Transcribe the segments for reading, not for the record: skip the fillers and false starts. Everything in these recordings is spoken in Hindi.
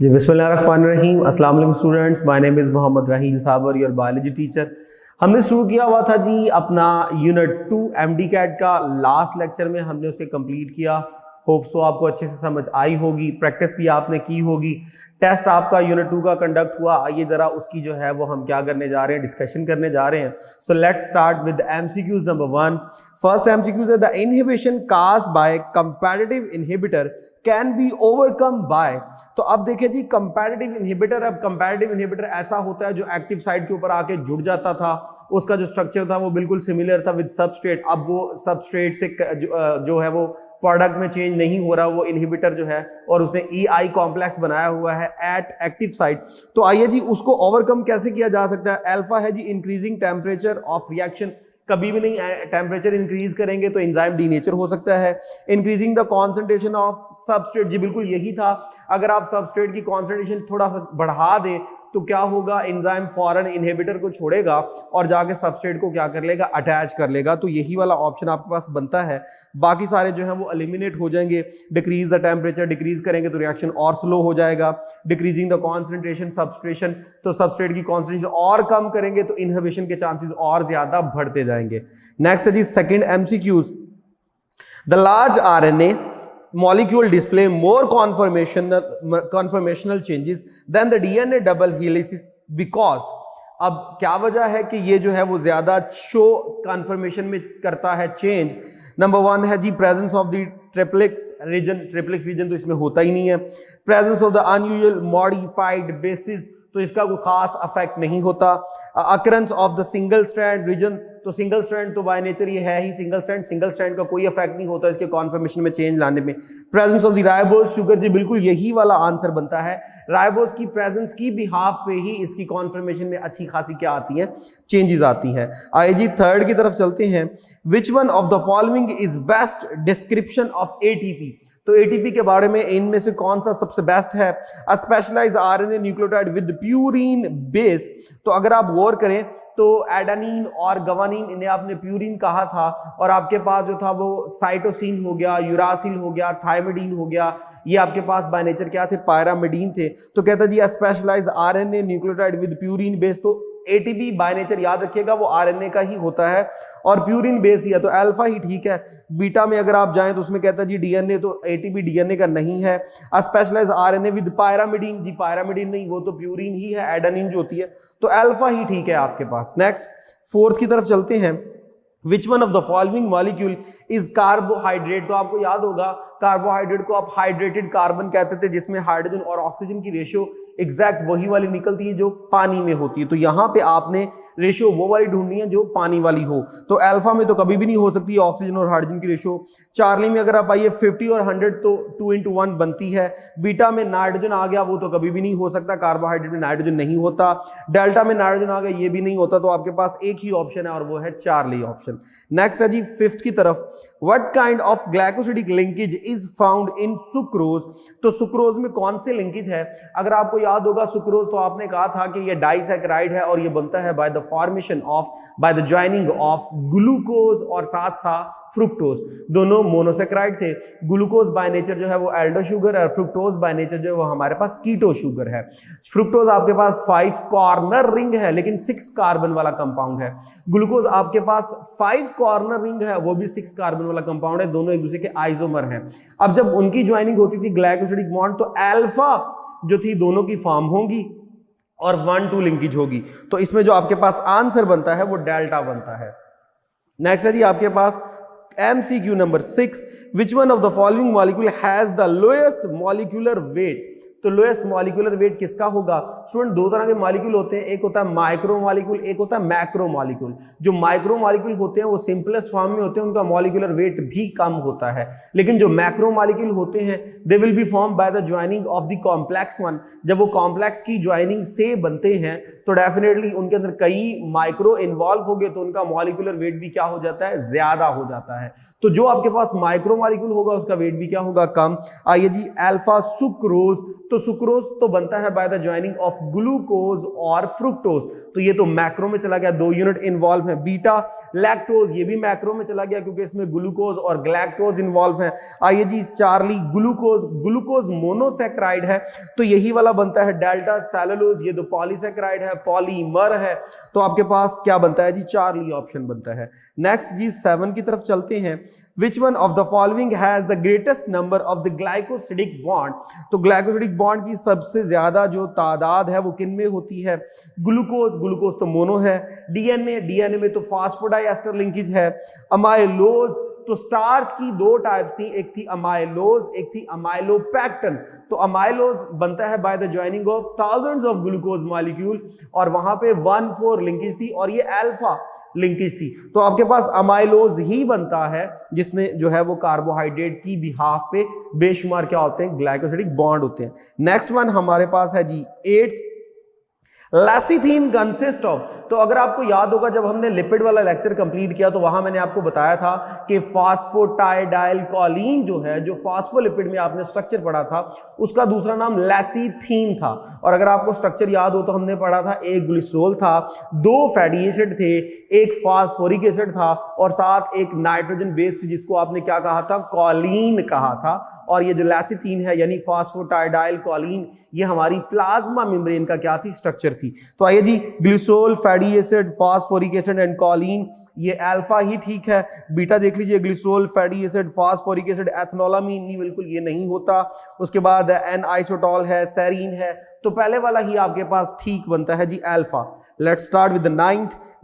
जी बिस्मिल्लाहिर्रहमानिर्रहीम। अस्सलाम वालेकुम students, my name is Mohammad Raheel Sabir, your biology teacher. हमने शुरू किया हुआ था जी अपना यूनिट 2 एमडी कैट का। लास्ट लेक्चर में हमने उसे कंप्लीट किया। होप सो आपको अच्छे से समझ आई होगी, प्रैक्टिस भी आपने की होगी। टेस्ट आपका यूनिट 2 का कंडक्ट हुआ। आइए जरा उसकी जो है वो हम क्या करने जा रहे हैं, डिस्कशन करने जा रहे हैं। So let's start with MCQs number 1। First MCQs है the inhibition caused by comparative inhibitor can be overcome by. तो अब देखिए जी कंपैरेटिव इनहिबिटर, अब कंपैरेटिव इनहिबिटर ऐसा होता है जो एक्टिव साइट के ऊपर आके जुड़ जाता था, उसका जो स्ट्रक्चर था वो बिल्कुल सिमिलर था विद सबस्ट्रेट। अब वो सबस्ट्रेट से जो है वो प्रोडक्ट में चेंज नहीं हो रहा, वो इनहिबिटर जो है, और उसने EI कॉम्प्लेक्स बनाया हुआ है एट एक्टिव साइट। तो आइए जी उसको ओवरकम कैसे किया जा सकता है। अल्फा है जी इंक्रीजिंग टेम्परेचर ऑफ रिएक्शन। कभी भी नहीं टेम्परेचर इंक्रीज करेंगे तो एंजाइम डीनेचर हो सकता है। Increasing the concentration of substrate, जी बिल्कुल यही था। अगर आप सबस्ट्रेट की कॉन्सेंट्रेशन थोड़ा सा बढ़ा दें तो क्या होगा, एंजाइम फौरन इनहिबिटर को छोड़ेगा और जाके सबस्ट्रेट को क्या कर लेगा, अटैच कर लेगा। तो यही वाला ऑप्शन आपके पास बनता है। बाकी सारे जो है वो एलिमिनेट हो जाएंगे। डिक्रीज द टेम्परेचर, डिक्रीज करेंगे तो रिएक्शन और स्लो हो जाएगा। डिक्रीजिंग द कॉन्सेंट्रेशन सबस्ट्रेशन, तो सबस्ट्रेट की कॉन्सेंट्रेशन और कम करेंगे तो इनहिबिशन के चांसेस और ज्यादा बढ़ते जाएंगे। नेक्स्ट है जी second MCQs. The large RNA molecule display more conformational changes than the DNA double helix because, अब क्या वजह है कि ये जो है वो ज्यादा शो कन्फर्मेशन में करता है चेंज। नंबर 1 है जी presence of the triplex region. Triplex region तो इसमें होता ही नहीं है। Presence of the unusual modified bases, तो इसका कोई खास अफेक्ट नहीं होता। Occurrence of the single strand region, तो सिंगल स्ट्रैंड तो बाय नेचर ये है ही सिंगल स्ट्रैंड, सिंगल स्ट्रैंड का कोई इफेक्ट नहीं होता इसके कॉन्फर्मेशन में चेंज लाने में। Presence of the ribose sugar, जी बिल्कुल यही वाला आंसर बनता है। राइबोज की प्रेजेंस की बिहाफ पे ही इसकी कॉन्फर्मेशन में अच्छी खासी क्या आती है, चेंजेस आती है। आइए जी थर्ड की तरफ चलते हैं। विच one of the following is best description of ATP. तो एटीपी के बारे में इनमें से कौन सा सबसे बेस्ट है। A specialized RNA nucleotide with purine base, तो अगर आप गौर करें तो एडेनिन और गवानीन, इन्हें आपने प्यूरीन कहा था, और आपके पास जो था वो साइटोसिन हो गया, यूरासिल हो गया, थायमिडीन हो गया, ये आपके पास बाय नेचर क्या थे, पायरामिडीन थे। तो कहता जी specialized RNA nucleotide with purine base, तो एटीपी बाय नेचर याद रखिएगा वो आरएनए का ही होता है और प्यूरिन बेस ही है, तो अल्फा ही ठीक है। बीटा में अगर आप जाएं तो उसमें कहता है जी डीएनए, तो एटीपी डीएनए का नहीं है। स्पेशलाइज्ड आरएनए विद पायरामिडीन, जी पायरामिडीन नहीं, वो तो प्यूरिन ही है, एडेनिन जो होती है, तो अल्फा ही ठीक है आपके पास। नेक्स्ट फोर्थ की तरफ चलते हैं। विच one of the following molecule is carbohydrate. तो आपको याद होगा कार्बोहाइड्रेट को आप हाइड्रेटेड कार्बन कहते थे, जिसमें हाइड्रोजन और ऑक्सीजन की रेशियो एग्जैक्ट वही वाली निकलती है जो पानी में होती है। तो यहां पे आपने रेशियो वो वाली ढूंढनी है जो पानी वाली हो। तो अल्फा में तो कभी भी नहीं हो सकती ऑक्सीजन और हाइड्रोजन की रेशियो। चार्ली में अगर आप आइए 50 और 100 तो 2:1 बनती है। बीटा में नाइट्रोजन आ गया, वो तो कभी भी नहीं हो सकता, कार्बोहाइड्रेट में नाइट्रोजन नहीं होता। डेल्टा में नाइट्रोजन आ गया, ये भी नहीं होता। तो आपके पास एक ही ऑप्शन है और वो है चार्ली ऑप्शन। नेक्स्ट है जी फिफ्थ की तरफ। What kind of glycosidic linkage is found in sucrose. तो सुक्रोज में कौन से लिंकेज है। अगर आपको याद होगा सुक्रोज तो आपने कहा था कि ये डाइसैकेराइड है और ये बनता है by the formation of, by the joining of glucose और साथ साथ फ्रुक्टोज। दोनों मोनोसेक्राइड थे। ग्लूकोज बाय नेचर जो है वो एल्डो शुगर और फ्रुक्टोज बाय नेचर जो है वो हमारे पास कीटो शुगर है। फ्रुक्टोज आपके पास 5 कॉर्नर रिंग है लेकिन 6 कार्बन वाला कंपाउंड है। ग्लूकोज आपके पास 5 कॉर्नर रिंग है, वो भी 6 कार्बन वाला कंपाउंड है, दोनों एक दूसरे के आइसोमर हैं। अब जब उनकी ज्वाइनिंग होती थी ग्लाइकोसिडिक बॉन्ड, तो अल्फा जो थी दोनों की फॉर्म होगी और 1-2 लिंकेज होगी। तो इसमें जो आपके पास आंसर बनता है वो डेल्टा बनता है। नेक्स्ट है जी आपके पास MCQ number 6। Which one of the following molecule has the lowest molecular weight. तो लोएस्ट मॉलिक्यूलर वेट किसका होगा। स्टूडेंट दो तरह के मॉलिक्यूल होते हैं, एक होता है माइक्रो मॉलिक्यूल, एक होता है मैक्रो मॉलिक्यूल। जो माइक्रो मॉलिक्यूल होते हैं वो सिंपलेस्ट फॉर्म में होते हैं, उनका मॉलिक्यूलर वेट भी कम होता है। लेकिन जो मैक्रो मॉलिक्यूल होते हैं they will be form by the joining of the complex one. जब वो कॉम्प्लेक्स की ज्वाइनिंग से बनते हैं तो डेफिनेटली उनके अंदर कई माइक्रो इन्वॉल्व हो गए, तो उनका मॉलिक्यूलर वेट भी क्या हो जाता है, ज्यादा हो जाता है। तो जो आपके पास माइक्रो मॉलिक्यूल होगा उसका वेट भी क्या होगा, कम। आइए जी अल्फा सुक्रोज, तो सुक्रोज तो बनता है by the joining of glucose और फ्रुक्टोज, तो ये तो मैक्रो में चला गया, 2 यूनिट इन्वॉल्व है। बीटा लैक्टोज ये भी मैक्रो में चला गया क्योंकि इसमें ग्लूकोज और ग्लैक्टोज इन्वॉल्व है। आइए जी चार्ली ग्लूकोज मोनोसैकेराइड है, तो यही वाला बनता है डेल्टा सेलुलोज, ये तो पॉलीसैकेराइड है, पॉलीमर है, तो आपके पास क्या बनता है जी चार्ली ऑप्शन बनता है। नेक्स्ट जी 7 की तरफ चलते हैं। Which one of the following has the greatest number of the glycosidic bond? तो ग्लाइकोसिडिक बॉन्ड की सबसे ज्यादा जो तादाद है वो किन में होती है? ग्लूकोज तो मोनो है। डीएनए में तो फास्फोडाइएस्टर लिंकेज है। अमाइलोज तो स्टार्च की 2 टाइप थी, एक थी अमाइलोज, एक थी अमाइलोपैक्टिन। तो अमाइलोज बनता है by the joining of thousands of glucose molecule, और वहां पे 1,4 लिंकेज थी और ये अल्फा लिंकेज थी, तो आपके पास अमाइलोज ही बनता है जिसमें जो है वो कार्बोहाइड्रेट की बिहाफ पे बेशुमार क्या होते हैं, ग्लाइकोसिडिक बॉन्ड होते हैं। नेक्स्ट वन हमारे पास है जी 8th, लैसीथीन कंसिस्ट ऑफ। तो अगर आपको याद होगा जब हमने लिपिड वाला लेक्चर कंप्लीट किया तो वहां मैंने आपको बताया था कि फास्फोटाइडाइल कॉलिन जो है, जो फास्फोलिपिड में आपने स्ट्रक्चर पढ़ा था, उसका दूसरा नाम लैसीथीन था। और अगर आपको स्ट्रक्चर याद हो तो हमने पढ़ा था एक ग्लिसरॉल था, 2 फैटी एसिड थे, एक फास्फोरिक एसिड था और साथ एक नाइट्रोजन बेस थी जिसको आपने क्या कहा था, कॉलिन कहा था। और ये जो लैसीथीन है यानी फास्फोटाइडाइल कॉलिन, ये हमारी प्लाज्मा मेम्ब्रेन का क्या थी, स्ट्रक्चर थी। तो आइए जी glycerol, fatty acid, phosphoric acid and choline, ये अल्फा ही ठीक है। बीटा देख लीजिए, glycerol, fatty acid, phosphoric acid, ethanolamine नहीं, बिल्कुल ये नहीं होता। उसके बाद एन आइसोटॉल है, सेरीन है, तो पहले वाला ही आपके पास ठीक बनता है जी alpha. Let's start with the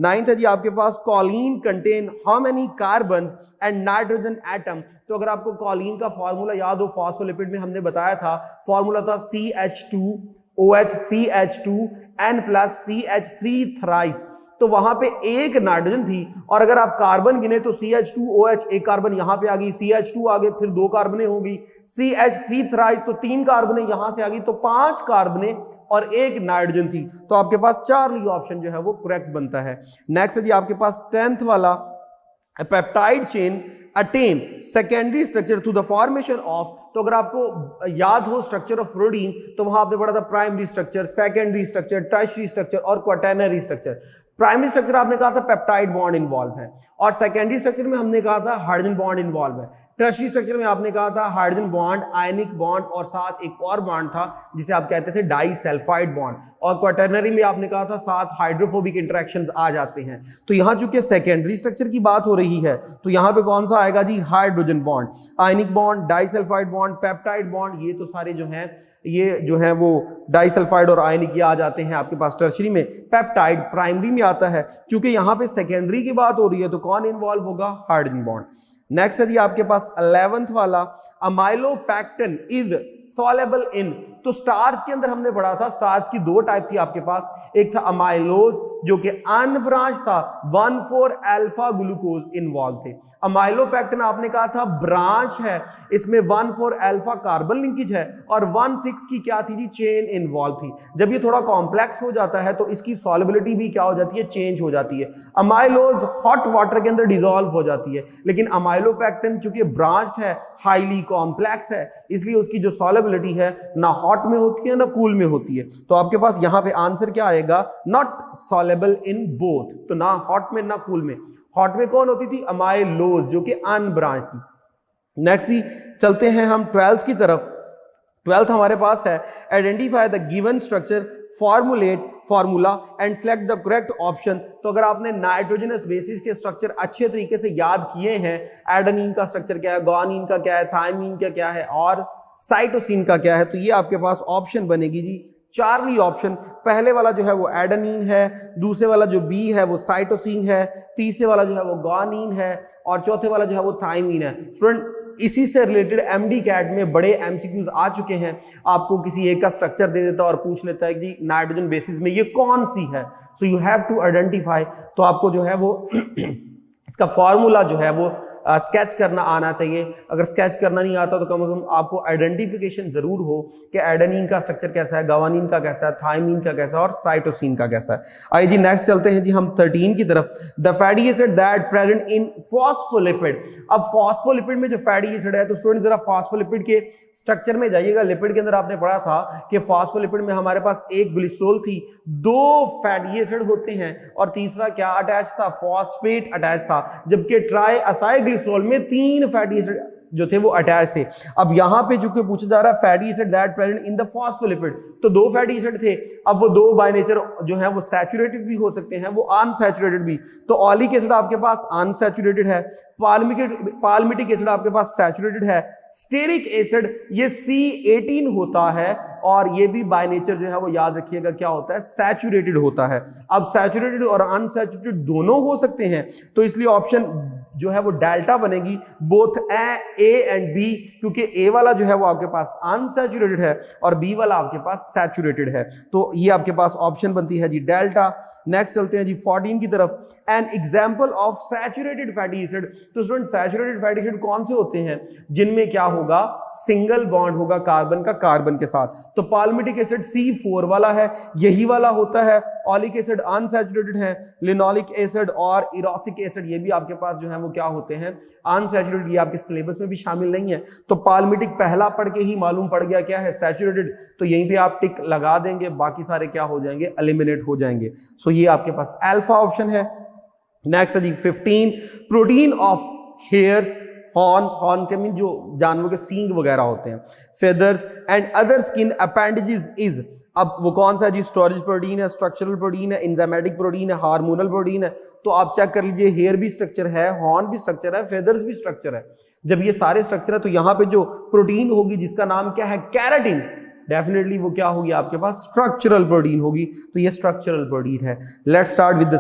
ninth है जी आपके पास choline contain how many carbons and nitrogen atom. तो अगर आपको कॉलिन का फॉर्मूला याद हो, फास्फोलिपिड में हमने बताया था, फॉर्मूला था CH2OH CH2N + CH3 थ्राइस। तो वहां पे एक नाइट्रोजन थी, और अगर आप कार्बन गिने तो CH2OH एक कार्बन यहां पे आ गई, CH2 आ गए, फिर 2 कार्बने होगी, CH3 थ्राइस तो 3 कार्बने यहां से आ गई, तो 5 कार्बने और एक नाइट्रोजन थी। तो आपके पास चार्ली ऑप्शन जो है वो करेक्ट बनता है। नेक्स्ट है जी आपके पास 10th वाला, peptide chain attain secondary structure through the formation of. तो अगर आपको याद हो स्ट्रक्चर ऑफ प्रोटीन तो वहां आपने पढ़ा था primary structure, secondary structure, tertiary structure और क्वाटर्नरी स्ट्रक्चर। प्राइमरी स्ट्रक्चर आपने कहा था पेप्टाइड बॉन्ड इन्वॉल्व है, और सेकेंडरी स्ट्रक्चर में हमने कहा था हाइड्रोजन बॉन्ड इन्वॉल्व है। टर्शियरी स्ट्रक्चर में आपने कहा था हाइड्रोजन बॉन्ड, आयनिक बॉन्ड और साथ एक और बॉन्ड था जिसे आप कहते थे डाइसल्फाइड बॉन्ड, और क्वाटर्नरी में आपने कहा था साथ हाइड्रोफोबिक इंटरेक्शंस आ जाते हैं। तो यहां चूंकि सेकेंडरी स्ट्रक्चर की बात हो रही है तो यहां पे कौन सा आएगा जी, hydrogen bond, ionic bond, disulphide bond, peptide bond, ये तो सारे जो हैं ये जो है वो डाइसल्फाइड और आयनिक ये आ जाते हैं आपके पास टर्शियरी में। पेप्टाइड प्राइमरी में आता है, क्योंकि यहां पे सेकेंडरी की बात हो रही है तो कौन इन्वॉल्व होगा, हाइड्रोजन बॉन्ड। नेक्स्ट है जी आपके पास 11th वाला, अमाइलोपैक्टिन इज सॉलेबल इन। तो स्टार्च के अंदर हमने पढ़ा था, स्टार्च की 2 टाइप थी आपके पास, एक था अमाइलोज जो कि अनब्रांच था, 1,4 अल्फा ग्लूकोज इन्वॉल्व थे। अमाइलोपैक्टिन आपने कहा था ब्रांच है, इसमें 1,4 अल्फा कार्बन लिंकेज है और 1,6 की क्या थी जी, चेन इन्वॉल्व थी। जब ये थोड़ा कॉम्प्लेक्स हो जाता है तो इसकी सॉल्युबिलिटी भी क्या हो जाती है, चेंज हो जाती है। अमाइलोज हॉट वाटर के अंदर डिसॉल्व हो जाती है, लेकिन अमाइलोपैक्टिन चूंकि ब्रांच्ड है, हाईली कॉम्प्लेक्स है, इसलिए उसकी जो सॉल्युबिलिटी है ना हॉट में होती है ना कूल में होती है। तो आपके पास यहां पे आंसर क्या आएगा, नॉट सॉल्युबल इन बोथ, तो ना हॉट में ना कूल में। हॉट में कौन होती थी, अमाइलोज जो कि अनब्रांच थी। नेक्स्ट ही चलते हैं हम 12th की तरफ। 12th हमारे पास है identify the given structure, formulate formula and select the correct option. तो अगर आपने नाइट्रोजनस बेसिस के स्ट्रक्चर अच्छे तरीके से याद किए हैं, एडेनिन का स्ट्रक्चर क्या है, गुआनिन का क्या है, थायमीन का क्या है और साइटोसिन का क्या है, तो ये आपके पास ऑप्शन बनेगी जी चार्ली ऑप्शन। पहले वाला जो है वो एडेनिन है, दूसरे वाला जो बी है वो साइटोसिन है, तीसरे वाला जो है वो गुआनिन है और चौथे वाला जो है वो थायमीन है। स्टूडेंट इसी से रिलेटेड एमडी कैट में बड़े एमसीक्यूज आ चुके हैं, आपको किसी एक का स्ट्रक्चर दे देता है और पूछ लेता है कि जी नाइट्रोजन बेसिस में ये कौन सी है, so you have to identify. तो आपको जो है वो इसका फॉर्मूला जो है वो स्केच करना आना चाहिए। अगर स्केच करना नहीं आता तो कम से कम आपको आइडेंटिफिकेशन जरूर हो कि एडेनिन का स्ट्रक्चर कैसा है, गवानीन का कैसा है, थायमीन का कैसा है और साइटोसिन का कैसा है। आइए जी नेक्स्ट चलते हैं जी हम 13 की तरफ। The fatty acid that present in phospholipid. अब फॉस्फोलिपिड में जो फैटी एसिड है, तो स्टूडेंट जरा फॉस्फोलिपिड के स्ट्रक्चर में जाइएगा। लिपिड के अंदर आपने पढ़ा था कि फॉस्फोलिपिड में हमारे पास एक ग्लिसरॉल थी, 2 फैटी एसिड होते हैं और तीसरा क्या अटैच था, फॉस्फेट अटैच था, जबकि ट्राई अथाइल ग्लिसरॉल में 3 फैटी एसिड जो थे वो अटैच थे। अब यहां पे जो कि पूछा जा रहा है fatty acid that present in the phospholipid, तो 2 फैटी एसिड थे। अब वो 2 बाय नेचर जो है वो सैचुरेटेड भी हो सकते हैं, वो अनसैचुरेटेड भी। तो ऑलिक एसिड आपके पास अनसैचुरेटेड है, पाल्मिटिक एसिड आपके पास सैचुरेटेड है, स्टेरिक एसिड ये C18 होता है और ये भी बाय नेचर जो है वो याद रखिएगा क्या होता है, सैचुरेटेड होता है। अब सैचुरेटेड और अनसैचुरेटेड दोनों हो सकते हैं, तो इसलिए ऑप्शन जो है वो डेल्टा बनेगी, बोथ ए एंड बी, क्योंकि ए वाला जो है वो आपके पास अनसैचुरेटेड है और बी वाला आपके पास सैचुरेटेड है, तो ये आपके पास ऑप्शन बनती है जी डेल्टा। नेक्स्ट चलते हैं जी 14 की तरफ। An example of saturated fatty acid. तो स्टूडेंट सैचुरेटेड फैटी एसिड कौन से होते हैं, जिनमें क्या होगा, सिंगल बॉन्ड होगा कार्बन का कार्बन के साथ। तो पाल्मिटिक एसिड C4 वाला है, यही वाला होता है। ऑलिक एसिड अनसैचुरेटेड है, लिनोलिक एसिड और इरोसिक एसिड ये भी आपके पास जो है वो क्या होते हैं, अनसैचुरेटेड। ये आपके सिलेबस में भी शामिल नहीं है, तो पाल्मिटिक पहला पढ़ के ही मालूम पड़ गया क्या है, सैचुरेटेड, तो यहीं पे आप टिक लगा देंगे, बाकी सारे क्या हो जाएंगे, एलिमिनेट हो जाएंगे। सो ये आपके पास अल्फा ऑप्शन है। नेक्स्ट है जी 15, protein of hairs, horns, horn के मीन जो जानवरों के सींग वगैरह होते हैं, feathers and other skin appendages is. अब वो कौन सा जी, स्टोरेज प्रोटीन है, स्ट्रक्चरल प्रोटीन है, एंजाइमेटिक प्रोटीन है, हार्मोनल प्रोटीन है। तो आप चेक कर लीजिए, हेयर भी स्ट्रक्चर है, हॉर्न भी स्ट्रक्चर है, फेदर्स भी स्ट्रक्चर है। जब ये सारे स्ट्रक्चर है तो यहां पे जो प्रोटीन होगी जिसका नाम क्या है, कैराटिन, डेफिनेटली वो क्या होगी आपके पास, स्ट्रक्चरल प्रोटीन होगी, तो ये स्ट्रक्चरल प्रोटीन है। लेट्स स्टार्ट विद द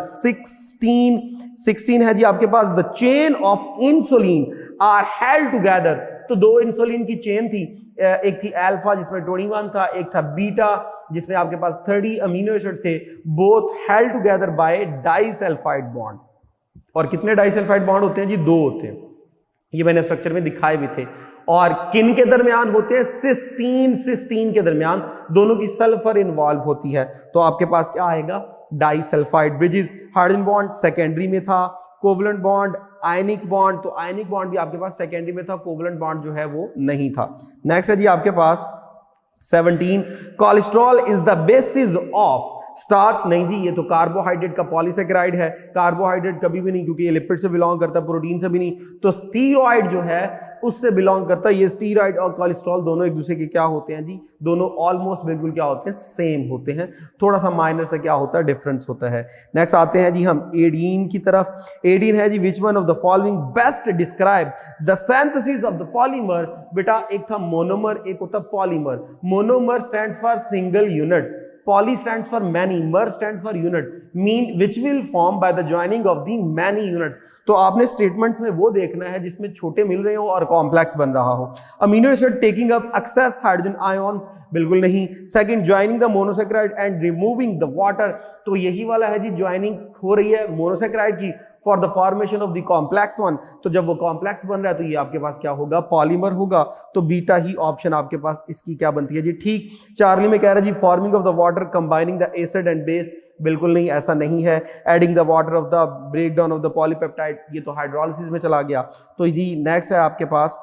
16 है जी आपके पास, the chain of insulin are held together. तो 2 इंसुलिन की चेन थी, एक थी अल्फा जिसमें 21 था, एक था बीटा जिसमें आपके पास 30 अमीनो एसिड थे, both held together by disulphide bond. और कितने डाइसल्फाइड बॉन्ड होते हैं जी, 2 होते हैं, ये मैंने स्ट्रक्चर में दिखाए भी थे। और किन के दरमियान होते हैं, सिस्टीन के दरमियान, दोनों की सल्फर इन्वॉल्व होती है, तो आपके पास क्या आएगा, disulphide bridges. Hydrogen bond secondary में था, कोवलेंट बॉन्ड, आयनिक बॉन्ड, तो आयनिक बॉन्ड भी आपके पास सेकेंडरी में था, कोवलेंट बॉन्ड जो है वो नहीं था। नेक्स्ट है जी आपके पास 17, cholesterol is the basis of starch. नहीं जी, ये तो कार्बोहाइड्रेट का पॉलीसेकेराइड है, कार्बोहाइड्रेट कभी भी नहीं, क्योंकि ये लिपिड से बिलोंग करता है, प्रोटीन से भी नहीं। तो स्टीरॉइड जो है उससे बिलोंग करता है। ये स्टीरॉइड और कोलेस्ट्रॉल दोनों एक दूसरे के क्या होते हैं जी, दोनों ऑलमोस्ट बिल्कुल क्या होते हैं, सेम होते हैं, थोड़ा सा माइनर से क्या होता है, डिफरेंस होता है। नेक्स्ट आते हैं जी हम 18 की तरफ। 18 है जी, which one of the following best describe the synthesis of the polymer. बेटा एक था मोनोमर, एक होता polymer. Monomer stands for single unit, poly stands for many, mer stands for unit, mean which will form by the joining of the many units। तो आपने स्टेटमेंट्स में वो देखना है जिसमें छोटे मिल रहे हो और कॉम्प्लेक्स बन रहा हो। Amino acid taking up excess hydrogen ions, बिल्कुल नहीं। Second, joining the monosaccharide and removing the water, तो यही वाला है जी, ज्वाइनिंग हो रही है मोनोसेक्राइड की for the formation of the complex one. तो जब वो कॉम्प्लेक्स बन रहा है तो ये आपके पास क्या होगा, पॉलीमर होगा। तो बीटा ही ऑप्शन आपके पास इसकी क्या बनती है जी, ठीक। चार्ली में कह रहा है जी, forming of the water combining the acid and base, बिल्कुल नहीं, ऐसा नहीं है। Adding the water of the breakdown of the polypeptide, ये तो हाइड्रोलिसिस में चला गया। तो जी नेक्स्ट है आपके पास,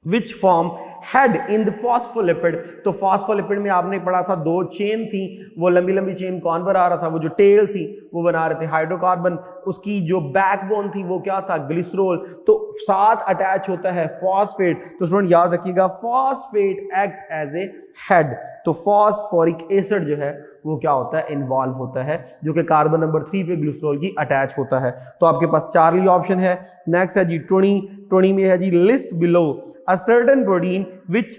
which form head in the phospholipid. तो फॉस्फोलिपिड में आपने पढ़ा था 2 चेन थी, वो लंबी लंबी चेन कौन बना रहा था, वो जो टेल थी वो बना रहे थे हाइड्रोकार्बन, उसकी जो बैकबोन थी वो क्या था, ग्लिसरॉल। तो साथ अटैच होता है फॉस्फेट। तो स्टूडेंट याद रखिएगा, phosphate act as a head. तो फॉस्फोरिक एसिड जो है वो क्या होता है, इन्वॉल्व होता है, जो कि कार्बन नंबर 3 पे ग्लिसरॉल की अटैच होता है। तो आपके पास चार्ली ऑप्शन है। नेक्स्ट है जी 20 में है जी, list below a certain protein which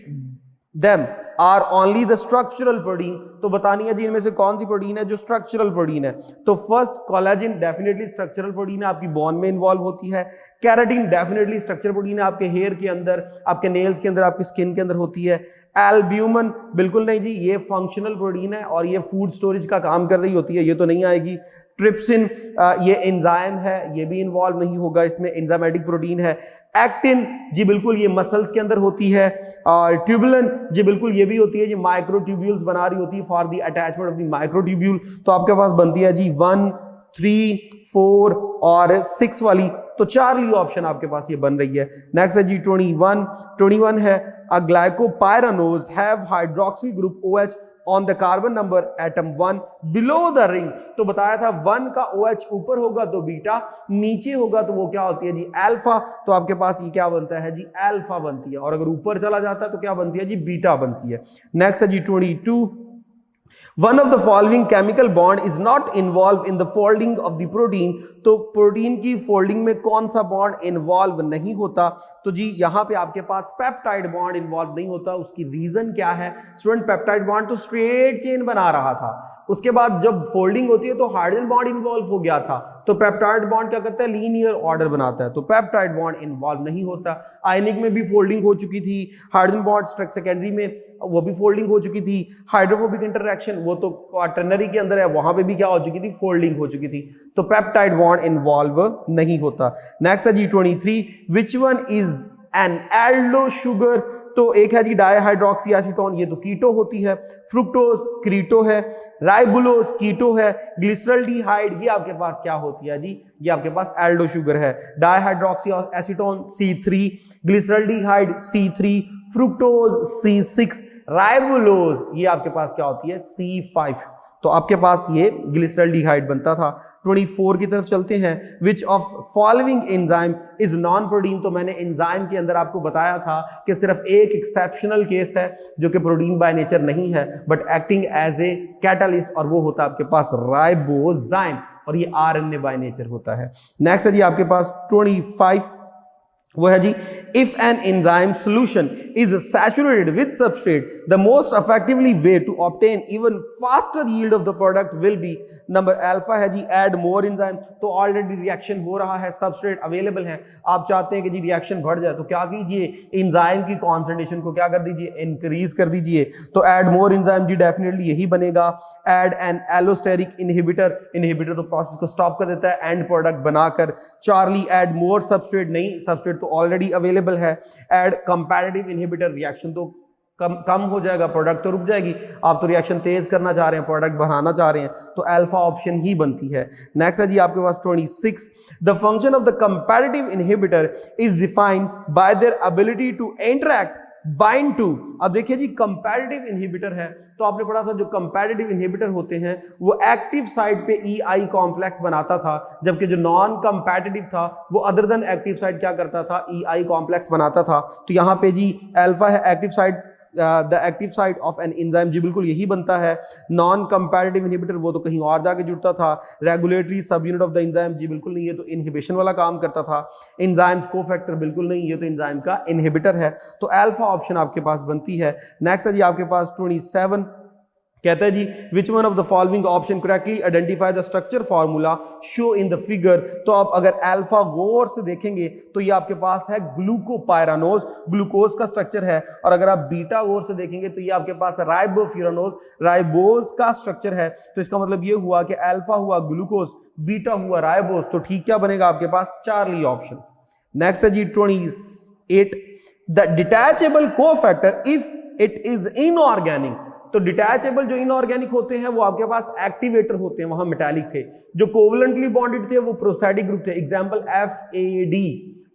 them are only the structural protein. तो बतानी है जी इनमें से कौन सी प्रोटीन है जो स्ट्रक्चरल प्रोटीन है। तो first, collagen definitely structural protein है, आपकी बोन में इन्वॉल्व होती है। कैराटिन डेफिनेटली स्ट्रक्चरल प्रोटीन है, आपके हेयर के अंदर, आपके नेल्स के अंदर, आपकी स्किन के अंदर होती है। एल्ब्यूमिन बिल्कुल नहीं जी, ये फंक्शनल प्रोटीन है और ये फूड स्टोरेज का काम कर रही होती है, ये तो नहीं आएगी। ट्रिप्सिन ये एंजाइम है, ये भी इन्वॉल्व नहीं होगा इसमें, एंजाइमेटिक प्रोटीन है। एक्टिन जी बिल्कुल ये मसल्स के अंदर होती है। ट्यूबुलिन जी बिल्कुल ये भी होती है, जी माइक्रोट्यूब्यूल्स बना रही होती है for the attachment of the microtubule. तो आपके पास बनती है जी 1, 3, 4 और 6 वाली, तो चार्ली ऑप्शन आपके पास ये बन रही है। नेक्स्ट है जी 21 है a glycopyranose have hydroxyl group OH on the carbon number atom 1 below the ring. तो बताया था 1 का OH ऊपर होगा तो बीटा, नीचे होगा तो वो क्या होती है जी अल्फा। तो आपके पास ये क्या बनता है जी अल्फा बनती है, और अगर ऊपर चला जाता है तो क्या बनती है जी बीटा बनती है। नेक्स्ट है जी 22 One of the following chemical bond is not involved in the folding of the protein। तो प्रोटीन की फोल्डिंग में कौन सा बॉन्ड इन्वॉल्व नहीं होता? तो जी यहां पे आपके पास पेप्टाइड बॉन्ड इन्वॉल्व नहीं होता। उसकी रीजन क्या है स्टूडेंट? पेप्टाइड बॉन्ड तो स्ट्रेट चेन बना रहा था, उसके बाद जब फोल्डिंग होती है तो हाइड्रोजन बॉन्ड इन्वॉल्व हो गया था। तो पेप्टाइड बॉन्ड क्या करता है? लीनियर ऑर्डर बनाता है, तो पेप्टाइड बॉन्ड इन्वॉल्व नहीं होता। आयनिक में भी फोल्डिंग हो चुकी थी, हाइड्रोजन बॉन्ड सेकेंडरी में वो भी फोल्डिंग हो चुकी थी। हाइड्रोफोबिक इंटरैक्शन वो तो क्वाटरनरी के अंदर है, वहां पे भी क्या हो चुकी थी? फोल्डिंग हो चुकी थी। तो पेप्टाइड बॉन्ड इन्वॉल्व नहीं होता। नेक्स्ट है जी 23 which one is an Aldo sugar. तो एक है जी डाईहाइड्रोक्सी एसीटोन, ये तो कीटो होती है। फ्रुक्टोज क्रीटो है, राइबुलोज कीटो है, ग्लिसरल्डिहाइड ये आपके पास क्या होती है जी? ये आपके पास एल्डो शुगर है। Dihydroxy acetone C3, glyceraldehyde C3, fructose C6, ribulose ये आपके पास क्या होती है? C5। तो आपके पास ये ग्लिसरल्डिहाइड बनता था। 24 की तरफ चलते हैं। Which of following enzyme is non protein. तो मैंने एंजाइम के अंदर आपको बताया था कि सिर्फ एक एक्सेप्शनल केस है जो कि प्रोटीन बाय नेचर नहीं है but acting as a catalyst, और वो होता है आपके पास राइबोजाइम, और ये RNA बाय नेचर होता है। नेक्स्ट है जी आपके पास 25 वो है जी if an enzyme solution is saturated with substrate the most effectively way to obtain even faster yield of the product will be. Number alpha है जी ऐड मोर एंजाइम। तो ऑलरेडी रिएक्शन हो रहा है, सबस्ट्रेट अवेलेबल है, आप चाहते हैं कि जी रिएक्शन बढ़ जाए, तो क्या कीजिए? एंजाइम की कॉन्सेंट्रेशन को क्या कर दीजिए? इंक्रीज कर दीजिए। तो ऐड मोर एंजाइम जी डेफिनेटली यही बनेगा। Add N allosteric inhibitor, inhibitor तो प्रोसेस को स्टॉप कर देता है एंड प्रोडक्ट बनाकर। चार्ली ऐड मोर सबस्ट्रेट, नहीं सबस्ट्रेट ऑलरेडी अवेलेबल है। ऐड कंपैरेटिव इनहिबिटर, रिएक्शन तो कम हो जाएगा, प्रोडक्ट तो रुक जाएगी, आप तो रिएक्शन तेज करना चाह रहे हैं, प्रोडक्ट बढ़ाना चाह रहे हैं, तो अल्फा ऑप्शन ही बनती है। नेक्स्ट है जी आपके पास 26 the function of the comparative inhibitor is defined by their ability to interact bind to. अब देखिए जी कंपैरेटिव इनहिबिटर है, तो आपने पढ़ा था जो कंपैरेटिव इनहिबिटर होते हैं वो एक्टिव साइड पे EI कॉम्प्लेक्स बनाता था, जबकि जो नॉन कंपैरेटिव था वो अदर देन एक्टिव साइड क्या करता था? EI कॉम्प्लेक्स बनाता था। तो यहां पे जी अल्फा है active side, the active site of an enzyme जी बिल्कुल यही बनता है। नॉन कंपैरेटिव इनहिबिटर वो तो कहीं और जाके जुड़ता था। Regulatory subunit of the enzyme जी बिल्कुल नहीं, ये तो इनहिबिशन वाला काम करता था। एंजाइम्स कोफैक्टर बिल्कुल नहीं, ये तो एंजाइम का इनहिबिटर है। तो अल्फा ऑप्शन आपके पास बनती है। नेक्स्ट है जी आपके पास 27 कहता है जी which one of the following option correctly identify the structure formula show in the figure. तो आप अगर अल्फा गौर से देखेंगे तो ये आपके पास है ग्लूकोपायरानोज, ग्लूकोज का स्ट्रक्चर है, और अगर आप बीटा गौर से देखेंगे तो ये आपके पास राइबोफ्यूरानोज, राइबोज का स्ट्रक्चर है। तो इसका मतलब ये हुआ कि अल्फा हुआ ग्लूकोज, बीटा हुआ राइबोज, तो ठीक क्या बनेगा आपके पास? Charlie option. नेक्स्ट है जी 28 the detachable cofactor if it is inorganic. तो डिटैचेबल जो इनऑर्गेनिक होते हैं वो आपके पास एक्टिवेटर होते हैं, वहां मेटालिक थे। जो कोवलेंटली बॉन्डेड थे वो प्रोस्थेटिक ग्रुप थे, एग्जांपल FAD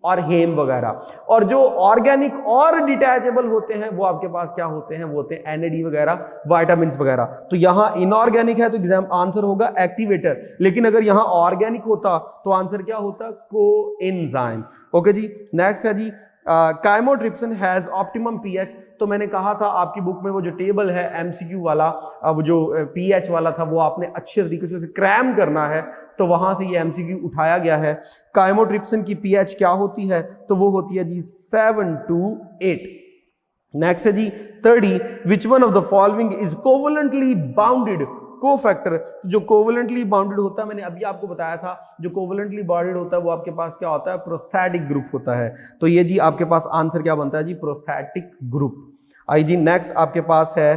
और हेम वगैरह। और जो ऑर्गेनिक और डिटैचेबल होते हैं वो आपके पास क्या होते हैं? वो होते हैं NAD वगैरह, विटामिन्स वगैरह। तो यहां इनऑर्गेनिक है तो आंसर होगा एक्टिवेटर, लेकिन अगर यहां ऑर्गेनिक होता तो आंसर क्या होता? कोएंजाइम। ओके जी। नेक्स्ट है जी काइमोट्रिप्सिन हैज ऑप्टिमम पीएच। तो मैंने कहा था आपकी बुक में वो जो टेबल है MCQ वाला, वो जो पीएच वाला था वो आपने अच्छे तरीके से उसे क्रैम करना है, तो वहां से ये MCQ उठाया गया है। काइमोट्रिप्सिन की पीएच क्या होती है? तो वो होती है जी 7 to 8। नेक्स्ट है जी 30 विच one of the following is covalently bounded cofactor. जो कोवलेंटली बाउंडेड होता है, मैंने अभी आपको बताया था, जो कोवलेंटली बाउंडेड होता है वो आपके पास क्या होता है? प्रोस्थेटिक ग्रुप होता है। तो ये जी आपके पास आंसर क्या बनता है जी? Prosthetic group. आई जी नेक्स्ट आपके पास है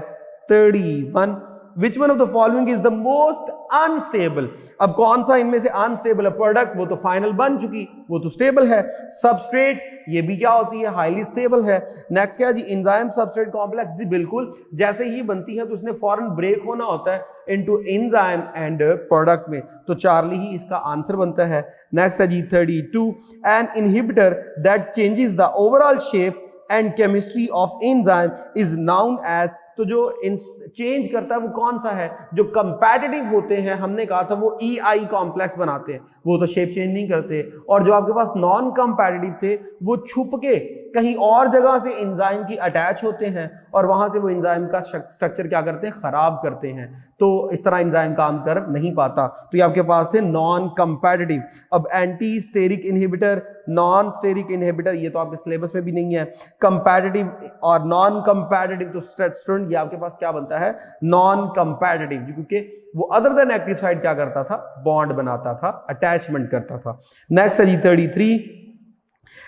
31 which one of the following is the most unstable. अब कौन सा इनमें से अनस्टेबल है? प्रोडक्ट वो तो फाइनल बन चुकी, वो तो स्टेबल है। सबस्ट्रेट ये भी क्या होती है? हाईली स्टेबल है। नेक्स्ट क्या है जी? एंजाइम सबस्ट्रेट कॉम्प्लेक्स, जी बिल्कुल, जैसे ही बनती है तो उसने फौरन ब्रेक होना होता है इनटू एंजाइम एंड प्रोडक्ट में, तो चार्ली ही इसका आंसर बनता है। नेक्स्ट है जी 32, an inhibitor that changes the overall shape and chemistry of enzyme is known as. तो जो चेंज करता है वो कौन सा है? जो कंपैटिटिव होते हैं, हमने कहा था वो EI कॉम्प्लेक्स बनाते हैं, वो तो शेप चेंज नहीं करते। और जो आपके पास नॉन कंपैटिटिव थे वो छुप के कहीं और जगह से एंजाइम की अटैच होते हैं और वहां से वो एंजाइम का स्ट्रक्चर क्या करते हैं? खराब करते हैं। तो इस तरह एंजाइम काम कर नहीं पाता। तो ये आपके पास थे नॉन कंपैटिटिव। अब anti steric inhibitor, non steric inhibitor, ये तो आपके सिलेबस में भी नहीं है। कंपैटिटिव और नॉन कंपैटिटिव, तो स्टूडेंट ये आपके पास क्या बनता है? नॉन कंपैटिटिव, क्योंकि वो अदर देन एक्टिव साइड क्या करता था? बॉन्ड बनाता था, अटैचमेंट करता था। नेक्स्ट है जी 33,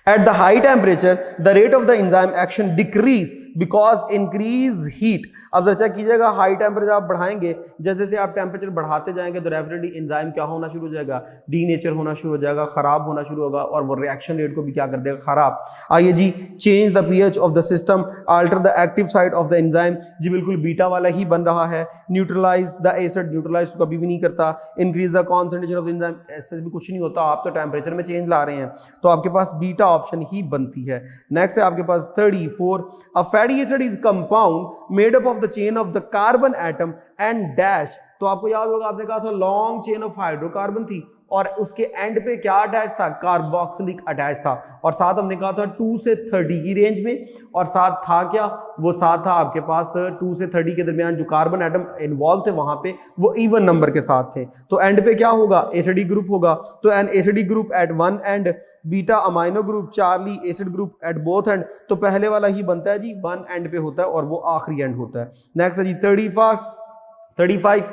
at the high temperature the rate of the enzyme action decrease because increase heat। अब जरा चेक कीजिएगा, हाई टेम्परेचर आप बढ़ाएंगे, जैसे जैसे आप टेम्परेचर बढ़ाते जाएंगे तो डेफिनेटली एंजाइम क्या होना शुरू हो जाएगा? डीनेचर होना शुरू हो जाएगा, खराब होना शुरू होगा, और वो रिएक्शन रेट को भी क्या कर देगा? खराब। आइए जी, change the pH of the system, alter the active site of the enzyme, जी बिल्कुल बीटा वाला ही बन रहा है। न्यूट्रलाइज द एसिड, न्यूट्रलाइज तो कभी भी नहीं करता। Increase the concentration of enzyme, ऐसे भी कुछ नहीं होता, आप तो टेम्परेचर में चेंज ला रहे हैं, तो आपके पास बीटा ऑप्शन ही बनती है। नेक्स्ट है आपके पास 34, a fatty acid is compound made up of the chain of the carbon atom and dash. तो आपको याद होगा, आपने कहा था लॉन्ग चेन ऑफ हाइड्रोकार्बन थी और उसके एंड पे क्या अटैच था? कार्बोक्सिलिक अटैच था, और साथ हमने कहा था 2 से 30 की रेंज में, और साथ था क्या? वो साथ था आपके पास 2 से 30 के दरमियान जो कार्बन एटम इन्वॉल्व थे वहां पे वो इवन नंबर के साथ थे। तो एंड पे क्या होगा? एसिडिक ग्रुप होगा। तो an acidic group at one end, beta amino group, Charlie acid group at both end. तो पहले वाला ही बनता है जी, वन एंड पे होता है और वो आखिरी एंड होता है। नेक्स्ट है जी 35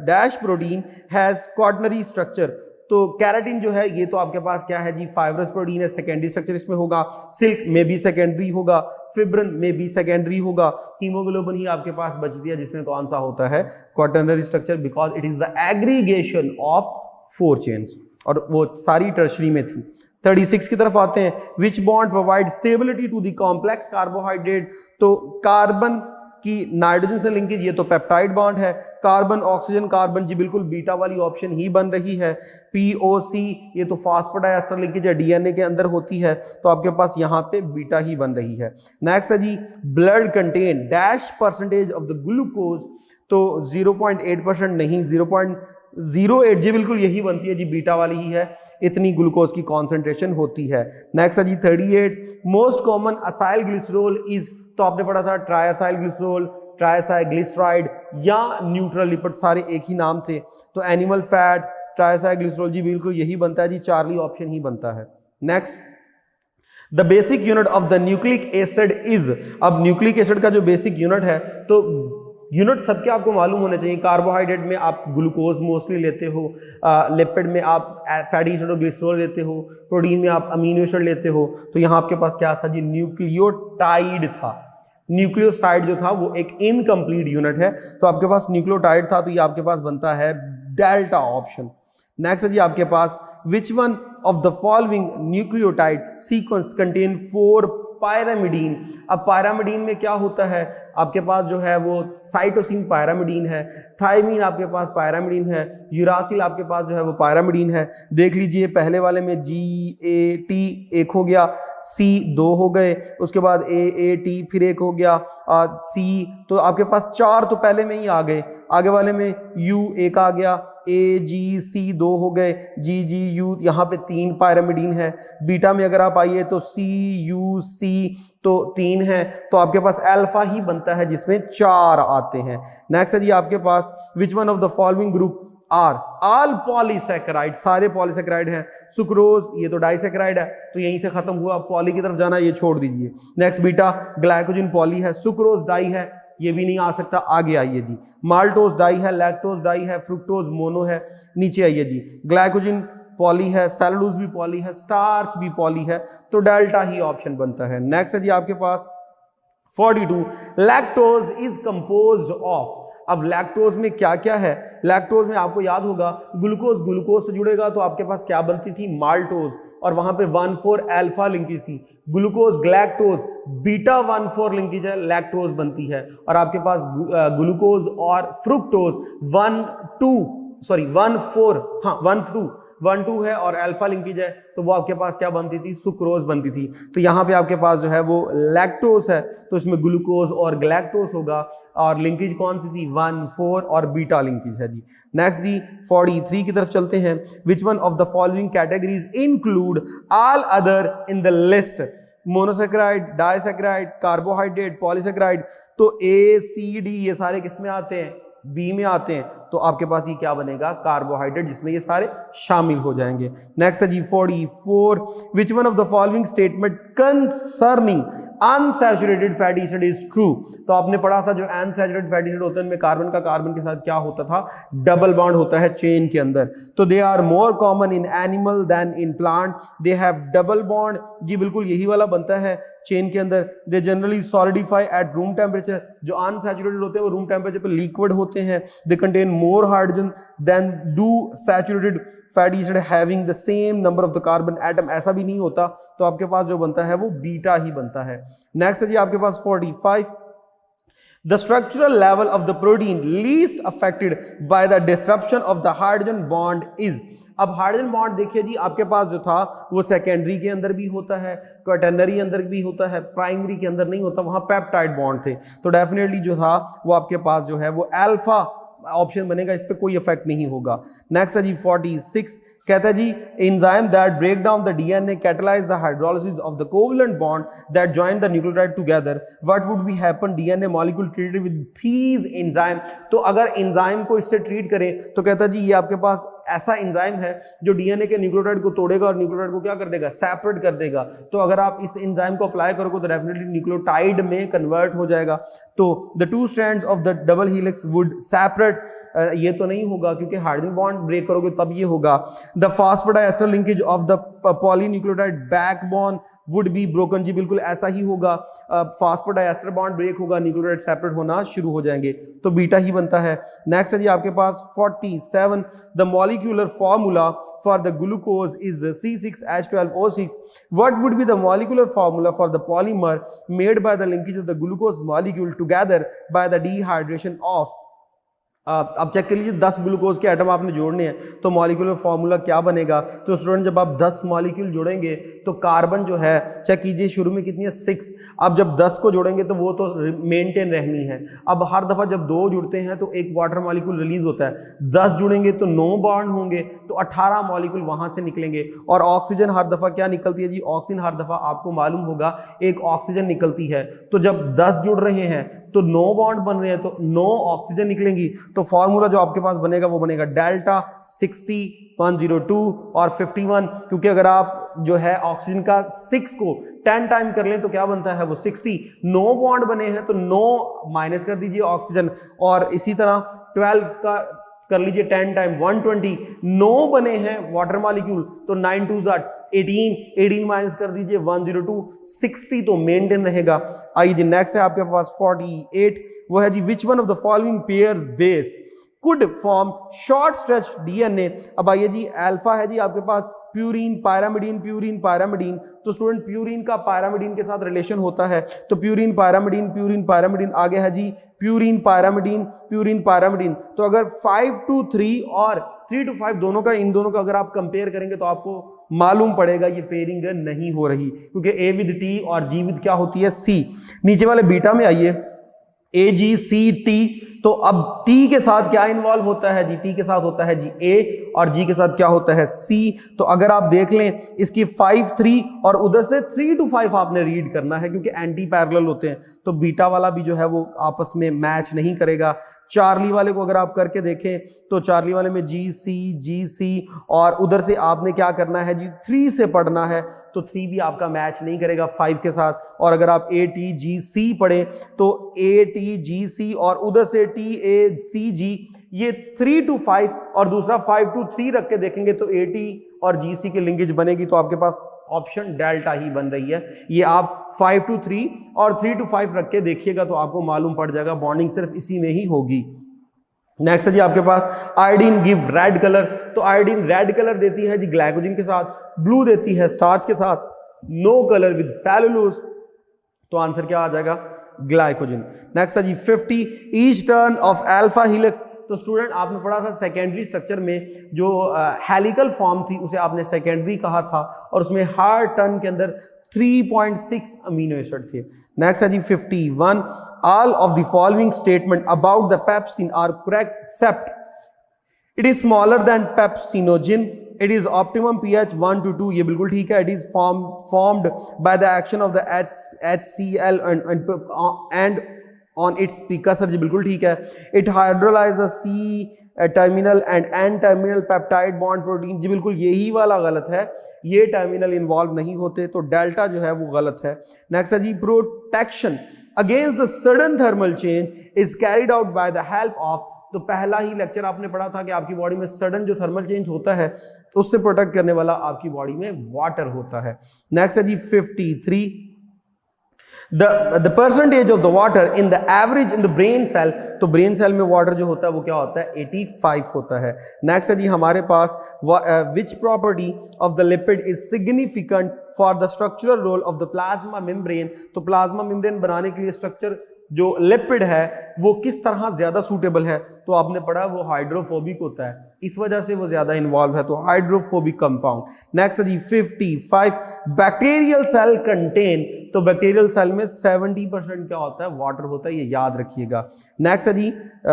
dash protein has quaternary structure. तो कैराटिन जो है ये तो आपके पास क्या है जी? फाइब्रस प्रोटीन है, सेकेंडरी स्ट्रक्चर इसमें होगा। सिल्क में भी सेकेंडरी होगा, फिब्रिन में भी सेकेंडरी होगा। हीमोग्लोबिन ही आपके पास बचती है जिसमें कौन सा होता है? Quaternary structure, because it is the aggregation of 4 chains, और वो सारी टर्शरी में थी। 36 की तरफ आते हैं, which bond provide stability to the complex carbohydrate. तो कार्बन की नाइट्रोजन से लिंकेज, ये तो पेप्टाइड बॉन्ड है। कार्बन ऑक्सीजन कार्बन, जी बिल्कुल बीटा वाली ऑप्शन ही बन रही है। POC, ये तो फॉस्फोडाइएस्टर लिंकेज है, डीएनए के अंदर होती है, तो आपके पास यहाँ पे बीटा ही बन रही है। नेक्स्ट है जी, blood contain dash percentage of the glucose. तो 0.8% नहीं, 0.08, जी बिल्कुल यही बनती है जी, बीटा वाली ही है, इतनी ग्लूकोज की कॉन्सेंट्रेशन होती है। नेक्स्ट है जी 38, most common acyl glycerol is. तो आपने पढ़ा था ट्राइएथाइल ग्लिसरॉल, ट्राइसाइग्लिसराइड या न्यूट्रल लिपिड, सारे एक ही नाम थे। तो एनिमल फैट, ट्राइसाइग्लिसरॉल, जी बिल्कुल यही बनता है जी, चार्ली ऑप्शन ही बनता है। Next, the basic unit of the nucleic acid is. अब न्यूक्लिक एसिड का जो बेसिक यूनिट है, तो यूनिट सबके आपको मालूम होने चाहिए। कार्बोहाइड्रेट में आप ग्लूकोज मोस्टली लेते हो, लिपिड में आप फैटी एसिड और ग्लिसरॉल लेते हो, प्रोटीन में आप अमीनो एसिड लेते हो। तो यहाँ आपके पास क्या था जी? न्यूक्लियोटाइड था। न्यूक्लियोसाइड जो था वो एक इनकम्प्लीट यूनिट है, तो आपके पास न्यूक्लियोटाइड था, तो ये आपके पास बनता है डेल्टा ऑप्शन। नेक्स्ट है जी आपके पास, which one of the following nucleotide sequence contain 4 pyrimidine. अब पायरामिडीन में क्या होता है? आपके पास जो है वो साइटोसिन पायरामिडीन है, थायमीन आपके पास पायरामिडीन है, यूरासिल आपके पास जो है वो पायरामिडीन है। देख लीजिए पहले वाले में GAT एक हो गया, C 2 हो गए, उसके बाद AAT फिर एक हो गया, C, तो आपके पास 4 तो पहले में ही आ गए। आगे वाले में U एक आ गया, AGC 2 हो गए, GGU, यहाँ पे 3 पायरामिडीन है। बीटा में अगर आप आइए तो CUC तो 3 है, तो आपके पास अल्फा ही बनता है जिसमें 4 आते हैं। नेक्स्ट है जी आपके पास, which one of the following group are all polysaccharide, सारे पॉलीसैकेराइड हैं। सुक्रोज ये तो डाइसैकेराइड है, तो यहीं से खत्म हुआ, पॉली की तरफ जाना ये छोड़ दीजिए। नेक्स्ट बीटा ग्लाइकोजन पॉली है, सुक्रोज डाई है, ये भी नहीं आ सकता। आगे आइए जी, माल्टोज डाई है, लैक्टोज डाई है, फ्रुक्टोज मोनो है। नीचे आइए जी, ग्लाइकोजन पॉली है, सेलुलोज भी पॉली है, स्टार्च भी पॉली है, तो डेल्टा ही ऑप्शन बनता है। नेक्स्ट है जी आपके पास 42 लैक्टोज इज कंपोज्ड ऑफ। अब लैक्टोज में क्या क्या है? लैक्टोज में आपको याद होगा ग्लूकोज ग्लूकोज से जुड़ेगा तो आपके पास क्या बनती थी? माल्टोज, और वहां पे 1,4 अल्फा लिंकेज थी। ग्लूकोज ग्लैक्टोज बीटा 1,4 लिंकेज है, लैक्टोज बनती है। और आपके पास ग्लूकोज और फ्रुक्टोज 1,2 है और अल्फा लिंकेज है, तो वो आपके पास क्या बनती थी? सुक्रोज बनती थी। तो यहाँ पे आपके पास जो है वो लैक्टोज है, तो इसमें ग्लूकोज और ग्लैक्टोज होगा। और लिंकेज कौन सी थी? 1,4 और बीटा लिंकेज है जी। नेक्स्ट जी 43 की तरफ चलते हैं। विच one of the following categories include all other in the list? Monosaccharide, disaccharide, carbohydrate, polysaccharide. तो ए सी डी ये सारे किस में आते हैं? बी में आते हैं। तो आपके पास ये क्या बनेगा? कार्बोहाइड्रेट, जिसमें ये सारे शामिल हो जाएंगे। नेक्स्ट है जी 44 विच one of the following statement concerning unsaturated fatty acid is true? तो आपने पढ़ा था जो अनसैचुरेटेड फैटी एसिड होते हैं उनमें कार्बन का कार्बन के साथ क्या होता था? डबल बॉन्ड होता है चेन के अंदर। तो they are more common in animal than in plant, they have double bond. जी बिल्कुल यही वाला बनता है चेन के अंदर। They generally solidify at room temperature. जो अनसैचुरेटेड होते हैं वो रूम टेम्परेचर पे लिक्विड होते हैं। They contain more hydrogen than do saturated fatty acid having the same number of the carbon atom. ऐसा भी नहीं होता, तो आपके पास जो बनता है वो बीटा ही बनता है। नेक्स्ट है जी आपके पास 45 The structural level of the protein least affected by the disruption of the hydrogen bond is। अब हाइड्रोजन बॉन्ड देखिए जी आपके पास जो था वो सेकेंडरी के अंदर भी होता है, क्वाटरनरी अंदर भी होता है, प्राइमरी के अंदर नहीं होता, वहां पेप्टाइड बॉन्ड थे। तो डेफिनेटली जो था वो आपके पास जो है वो अल्फा ऑप्शन बनेगा, इस पे कोई इफेक्ट नहीं होगा। नेक्स्ट है जी 46 कहता है जी enzyme that break down the DNA catalyse the hydrolysis of the covalent bond that join the nucleotide together, what would be happen DNA molecule treated with these enzyme. तो अगर एंजाइम को इससे ट्रीट करें तो कहता है जी ये आपके पास ऐसा एंजाइम है जो डीएनए के न्यूक्लियोटाइड को तोड़ेगा और न्यूक्लियोटाइड को क्या कर देगा? सेपरेट कर देगा। तो अगर आप इस एंजाइम को अप्लाई करोगे तो डेफिनेटली न्यूक्लियोटाइड में कन्वर्ट हो जाएगा। तो the two strands of the double helix would separate. ये तो नहीं होगा क्योंकि हाइड्रोजन बॉन्ड ब्रेक करोगे तब ये होगा। The phosphodiester linkage of the polynucleotide backbone would be broken. जी बिल्कुल ऐसा ही होगा, फॉस्फोडाइएस्टर बॉन्ड ब्रेक होगा, न्यूक्लियोटाइड सेपरेट होना शुरू हो जाएंगे, तो बीटा ही बनता है। नेक्स्ट है जी आपके पास 47 the molecular formula for the glucose is C6H12O6. What would be the molecular formula for the polymer made by the linkage of the glucose molecule together by the dehydration of? अब चेक कर लीजिए 10 ग्लूकोज के एटम आपने जोड़ने हैं तो मॉलिक्यूलर फॉर्मूला क्या बनेगा? तो स्टूडेंट जब आप 10 मॉलिक्यूल जोड़ेंगे तो कार्बन जो है चेक कीजिए शुरू में कितनी है? 6। अब जब 10 को जोड़ेंगे तो वो तो मेंटेन रहनी है। अब हर दफा जब 2 जुड़ते हैं तो एक वाटर मॉलिक्यूल रिलीज होता है, 10 जुड़ेंगे तो 9 बॉन्ड होंगे, तो 18 मॉलिक्यूल वहां से निकलेंगे। और ऑक्सीजन हर दफा क्या निकलती है जी? ऑक्सीजन हर दफा आपको मालूम होगा एक ऑक्सीजन निकलती है। तो जब 10 जुड़ रहे हैं तो 9 बॉन्ड बन रहे हैं तो 9 ऑक्सीजन निकलेंगी। तो फॉर्मूला जो आपके पास बनेगा वो बनेगा डेल्टा 60 102 और 51, क्योंकि अगर आप जो है ऑक्सीजन का 6 को 10 टाइम कर लें तो क्या बनता है वो 60। 9 बॉन्ड बने हैं तो 9 माइनस कर दीजिए ऑक्सीजन, और इसी तरह 12 का कर लीजिए 10 टाइम 120। 9 बने हैं वाटर मॉलिक्यूल तो 9 2 18 माइनस कर दीजिए 102, 60 तो मेंटेन रहेगा। आइए जी नेक्स्ट है आपके पास 48, वो है जी which one of the following pairs base could form short stretch DNA. अब आइए जी अल्फा है जी आपके पास प्यूरीन पायरामिडीन, प्यूरीन पायरामिडीन। तो स्टूडेंट प्यूरीन का पायरामिडीन के साथ रिलेशन होता है, तो प्यूरीन पायरामिडीन आगे है जी प्यूरीन पायरामिडीन। तो अगर 5 to 3 और 3 to 5 दोनों का, इन दोनों का अगर आप कंपेयर करेंगे तो आपको मालूम पड़ेगा ये पेयरिंग नहीं हो रही, क्योंकि ए विद टी और जी विद क्या होती है? सी। नीचे वाले बीटा में आइए AGCT, तो अब T के साथ क्या इन्वॉल्व होता है जी? T के साथ होता है जी A और G के साथ क्या होता है? C। तो अगर आप देख लें इसकी 5 3 और उधर से 3 to 5 आपने रीड करना है क्योंकि एंटी पैरेलल होते हैं, तो बीटा वाला भी जो है वो आपस में मैच नहीं करेगा। चार्ली वाले को अगर आप करके देखें तो चार्ली वाले में GC और उधर से आपने क्या करना है जी? 3 से पढ़ना है, तो 3 भी आपका मैच नहीं करेगा 5 के साथ। और अगर आप ATGC पढ़ें तो ATGC और उधर से TACG, ये 3 to 5 और दूसरा 5 to 3 रख के देखेंगे तो AT और GC की लिंकेज बनेगी, तो आपके पास ऑप्शन डेल्टा ही बन रही है। ये आप 5 to 3 और 3 to 5 रख के देखिएगा तो आपको मालूम पड़ जाएगा बॉन्डिंग सिर्फ इसी में ही होगी। नेक्स्ट है जी आपके पास आयोडीन गिव रेड कलर, तो आयोडीन रेड कलर देती है जी ग्लाइकोजन के साथ, ब्लू देती है स्टार्च के साथ, नो कलर विद सेलुलोज, तो आंसर क्या आ जाएगा ग्लाइकोजन। नेक्स्ट है जी 50 each turn off alpha helix, तो स्टूडेंट आपने पढ़ा था सेकेंडरी स्ट्रक्चर में जो हेलिकल फॉर्म थी उसे आपने सेकेंडरी कहा था और उसमें हर टर्न के अंदर 3.6 अमीनो एसिड थे। नेक्स्ट है जी 51 all of the following statement about the pepsin are correct except it is smaller than pepsinogen, it is optimum pH 1 to 2, ये बिल्कुल ठीक है। It is formed by the action of the HCl and on its precursor, जी बिल्कुल ठीक है। It hydrolyse the C terminal end N terminal peptide bond protein, जी बिल्कुल यही वाला गलत है, ये टर्मिनल इन्वॉल्व नहीं होते, तो डेल्टा जो है वो गलत है। नेक्स्ट है जी protection against the sudden thermal change is carried out by the help of, तो पहला ही लेक्चर आपने पढ़ा था कि आपकी बॉडी में सडन जो थर्मल चेंज होता है उससे प्रोटेक्ट करने वाला आपकी बॉडी में वाटर होता है। नेक्स्ट है जी 53 the percentage of the water in the average in the brain cell, तो ब्रेन सेल में वाटर जो होता है वो क्या होता है 85 होता है। नेक्स्ट है जी हमारे पास which property of the lipid is significant for the structural role of the plasma membrane, तो प्लाज्मा मेम्ब्रेन बनाने के लिए स्ट्रक्चर जो लिपिड है वो किस तरह ज्यादा सूटेबल है, तो आपने पढ़ा वो हाइड्रोफोबिक होता है, इस वजह से वो ज्यादा इन्वॉल्व है, तो हाइड्रोफोबिक कंपाउंड। नेक्स्ट है जी 55 बैक्टीरियल सेल कंटेन, तो बैक्टीरियल सेल में 70% क्या होता है वाटर होता है, ये याद रखिएगा। नेक्स्ट है जी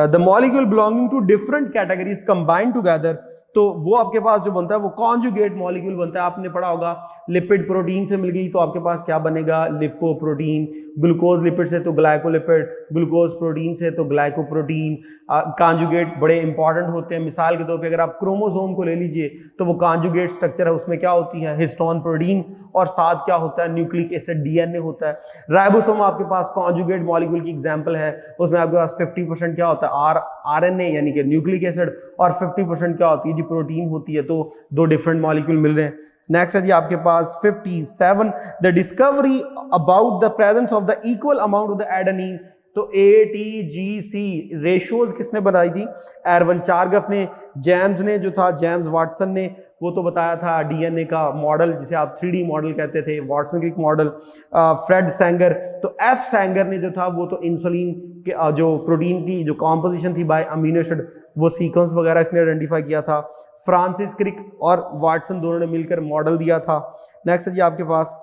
the molecule belonging to different categories combined together, तो वो आपके पास जो बनता है वो कॉन्जुगेट मॉलिक्यूल बनता है। आपने पढ़ा होगा लिपिड प्रोटीन से मिल गई तो आपके पास क्या बनेगा लिपोप्रोटीन, ग्लूकोज लिपिड से तो ग्लाइकोलिपिड, ग्लूकोज प्रोटीन से तो ग्लाइकोप्रोटीन। कॉन्जुगेट बड़े इंपॉर्टेंट होते हैं, मिसाल के तौर पे अगर आप क्रोमोसोम को ले लीजिए तो वो कॉन्जुगेट स्ट्रक्चर है, उसमें क्या होती है हिस्टोन प्रोटीन और साथ क्या होता है न्यूक्लिक एसिड DNA होता है। राइबोसोम आपके पास कॉन्जुगेट मॉलिक्यूल की एग्जांपल है, उसमें आपके पास 50% क्या होता है RNA यानी कि न्यूक्लिक एसिड और 50% क्या होती है जी प्रोटीन होती है, तो दो डिफरेंट मॉलिक्यूल मिल रहे हैं। नेक्स्ट है जी आपके पास 57 the discovery about the presence of the equal amount of the adenine, तो ATGC रेशियोज किसने बनाई थी एरवन चार्गफ ने, जेम्स ने जो था जेम्स वाटसन ने वो तो बताया था DNA का मॉडल जिसे आप 3D मॉडल कहते थे, Watson Crick model, Fred Sanger, तो F सैंगर ने जो था वो तो इंसुलिन के जो प्रोटीन की जो कॉम्पोजिशन थी बाय अमीनो एसिड वो सीक्वेंस वगैरह इसने आइडेंटिफाई किया था। फ्रांसिस क्रिक और वाटसन दोनों ने मिलकर मॉडल दिया था। नेक्स्ट है जी आपके पास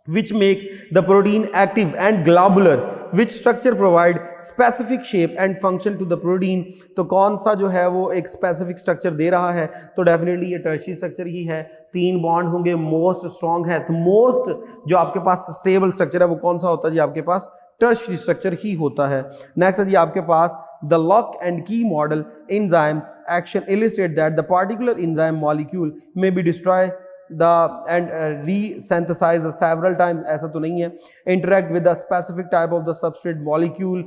which make the protein active and globular, which structure provide specific shape and function to the protein, तो कौन सा जो है वो एक स्पेसिफिक स्ट्रक्चर दे रहा है, तो डेफिनेटली ये टर्शियरी स्ट्रक्चर ही है। 3 बॉन्ड होंगे, मोस्ट स्ट्रॉन्ग है, तो मोस्ट जो आपके पास स्टेबल स्ट्रक्चर है वो कौन सा होता है जी आपके पास टर्शियरी स्ट्रक्चर ही होता है। नेक्स्ट है जी आपके पास द लॉक एंड की model enzyme action illustrate that the particular enzyme molecule may be destroyed resynthesize several times, ऐसा तो नहीं है। interact with the specific type of the substrate molecule,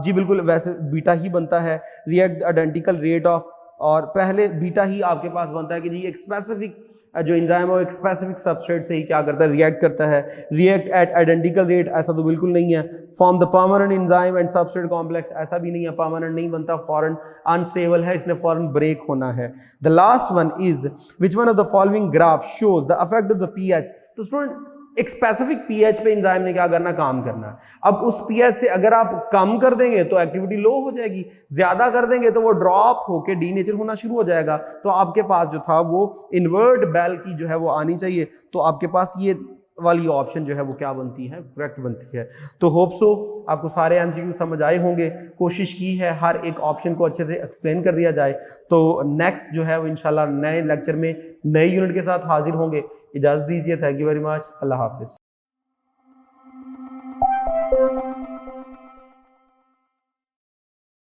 जी बिल्कुल वैसे बीटा ही बनता है। react identical rate of, और पहले बीटा ही आपके पास बनता है कि जी एक स्पेसिफिक जो एंजाइम है वो एक स्पेसिफिक सबस्ट्रेट से ही क्या करता है रिएक्ट करता है। रिएक्ट एट आइडेंटिकल रेट ऐसा तो बिल्कुल नहीं है। Form the permanent enzyme and substrate complex ऐसा भी नहीं है, परमानेंट नहीं बनता, फॉरन अनस्टेबल है, इसने फॉरन ब्रेक होना है। The last one is which one of the following graph shows the effect of the pH, तो स्टूडेंट एक स्पेसिफिक पीएच पे एंजाइम ने क्या करना काम करना है। अब उस पीएच से अगर आप कम कर देंगे तो एक्टिविटी लो हो जाएगी, ज्यादा कर देंगे तो वो ड्रॉप होके डीनेचर होना शुरू हो जाएगा। तो आपके पास जो था वो इन्वर्ट बेल की जो है वो आनी चाहिए, तो आपके पास ये वाली ऑप्शन जो है वो क्या बनती है करेक्ट बनती है। तो होप सो आपको सारे एमसीक्यू समझ आए होंगे, कोशिश की है हर एक ऑप्शन को अच्छे से एक्सप्लेन कर दिया जाए। तो नेक्स्ट जो है वो इंशाल्लाह नए लेक्चर में नए यूनिट के साथ हाजिर होंगे। इजाजत दीजिए, thank you very much, Allah Hafiz.